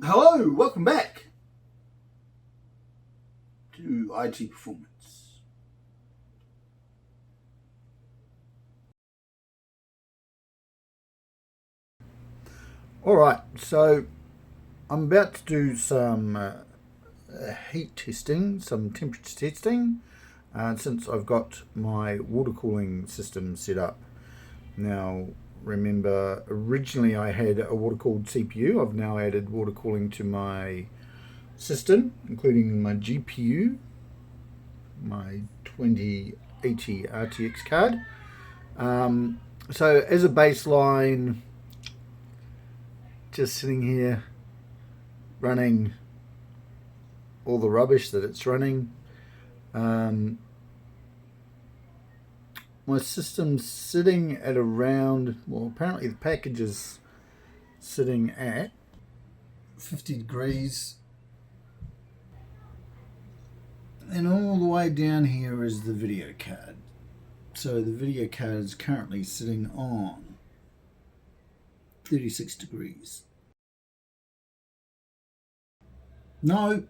Hello, welcome back to IT Performance. Alright, so I'm about to do some heat testing, some temperature testing, since I've got my water cooling system set up. Now, remember, originally I had a water cooled CPU. I've now added water cooling to my system, including my GPU, my 2080 RTX card. So as a baseline, just sitting here running all the rubbish that it's running. My system's sitting at around, well, apparently the package is sitting at 50 degrees. And all the way down here is the video card. So the video card is currently sitting on 36 degrees. No,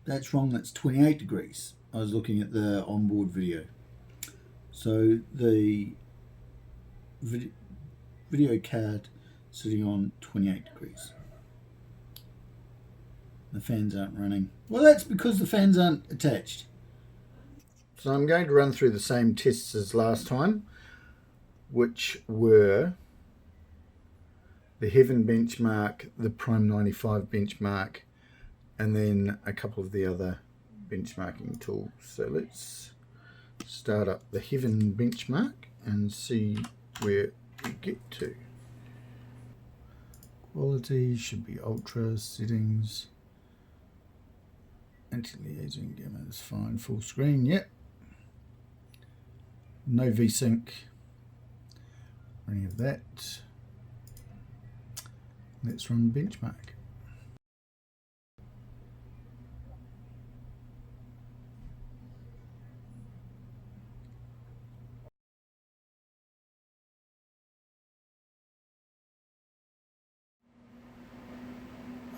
that's wrong, that's 28 degrees. I was looking at the onboard video. So the video card sitting on 28 degrees. The fans aren't running. Well, that's because the fans aren't attached. So I'm going to run through the same tests as last time, which were the Heaven benchmark, the Prime 95 benchmark, and then a couple of the other benchmarking tools. So let's start up the Heaven benchmark and see where we get to. Quality should be ultra, settings, anti-aliasing gamma is fine, full screen, yep. No VSync, any of that. Let's run benchmark.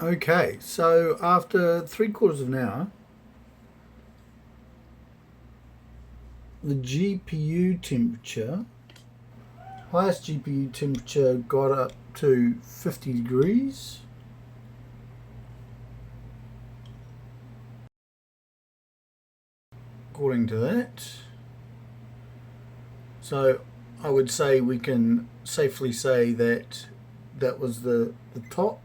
Okay, so after 3/4 of an hour, the GPU temperature, highest GPU temperature got up to 50 degrees. According to that. So I would say we can safely say that that was the top.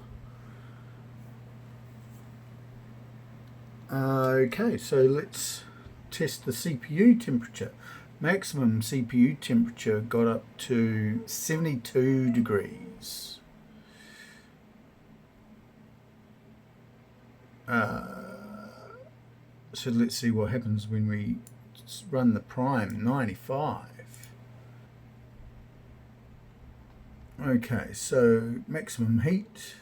Okay, so let's test the CPU temperature. Maximum CPU temperature got up to 72 degrees. So let's see what happens when we run the Prime 95. Okay, so maximum heat.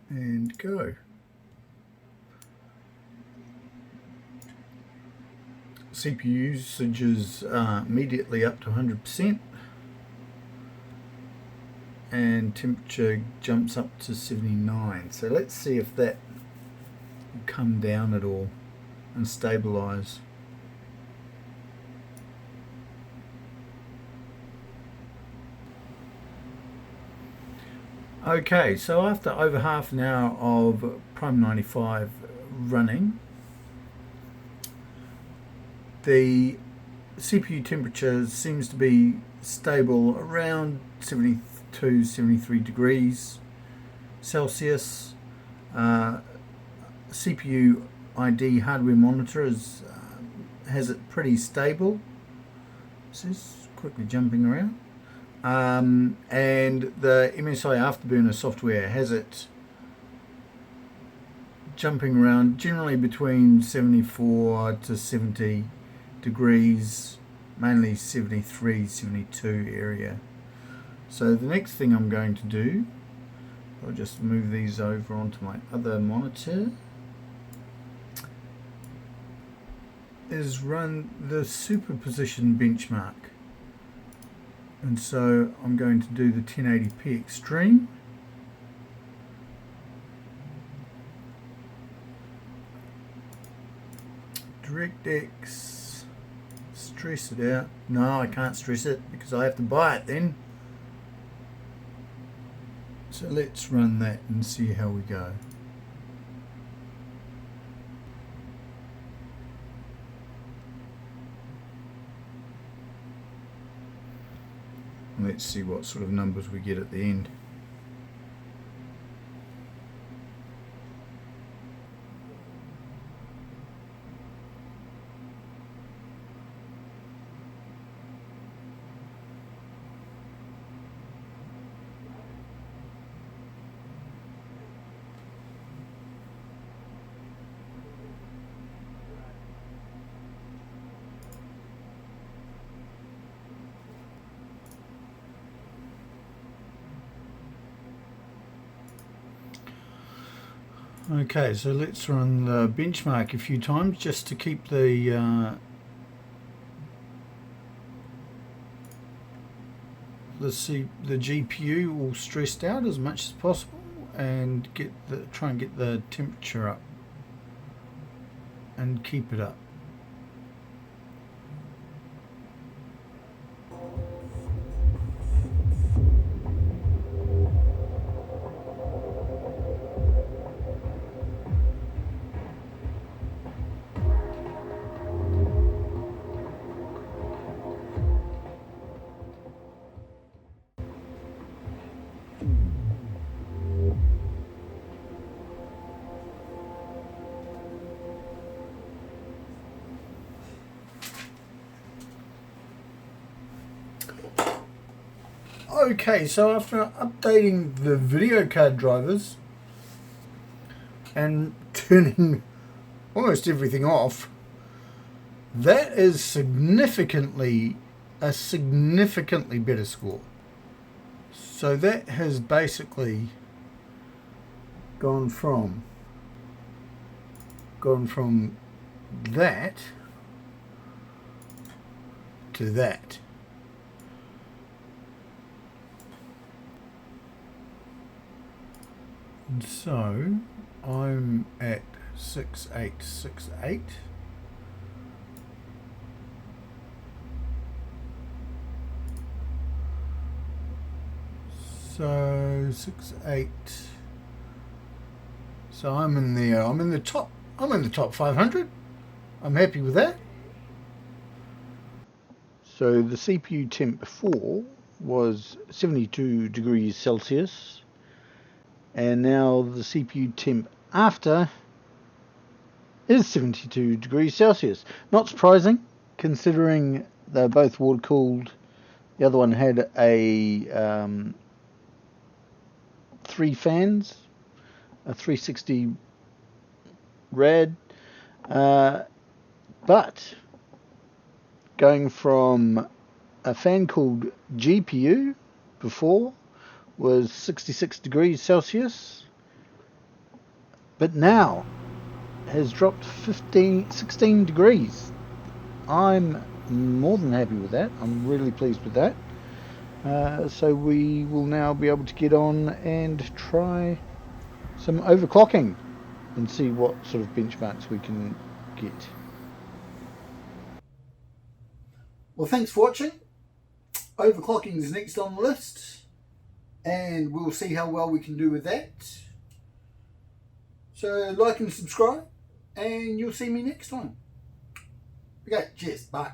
And go. CPU usage is immediately up to 100%, and temperature jumps up to 79. So let's see if that will come down at all and stabilize. Okay, so after over half an hour of Prime 95 running, the CPU temperature seems to be stable around 72, 73 degrees Celsius. CPU ID hardware monitor has it pretty stable. So it's quickly jumping around. And the MSI Afterburner software has it jumping around generally between 74 to 70 degrees, mainly 73, 72 area. So the next thing I'm going to do, I'll just move these over onto my other monitor, is run the superposition benchmark. And so I'm going to do the 1080p extreme. DirectX, stress it out. No, I can't stress it because I have to buy it then. So let's run that and see how we go. Let's see what sort of numbers we get at the end. Okay, so let's run the benchmark a few times just to keep the GPU all stressed out as much as possible, and try and get the temperature up and keep it up. Okay, so after updating the video card drivers and turning almost everything off, that is a significantly better score. So that has basically gone from that to that. And so I'm at 6868. So 68. So I'm in the top 500. I'm happy with that. So the CPU temp before was 72 degrees Celsius. And now the CPU temp after is 72 degrees Celsius. Not surprising, considering they're both water cooled. The other one had a 3 fans, a 360 rad, but going from a fan called GPU before was 66 degrees Celsius, but now has dropped 16 degrees. I'm more than happy with that. I'm really pleased with that. So we will now be able to get on and try some overclocking and see what sort of benchmarks we can get. Well, thanks for watching. Overclocking is next on the list, and we'll see how well we can do with that. So like and subscribe, and you'll see me next time. Okay, cheers, bye.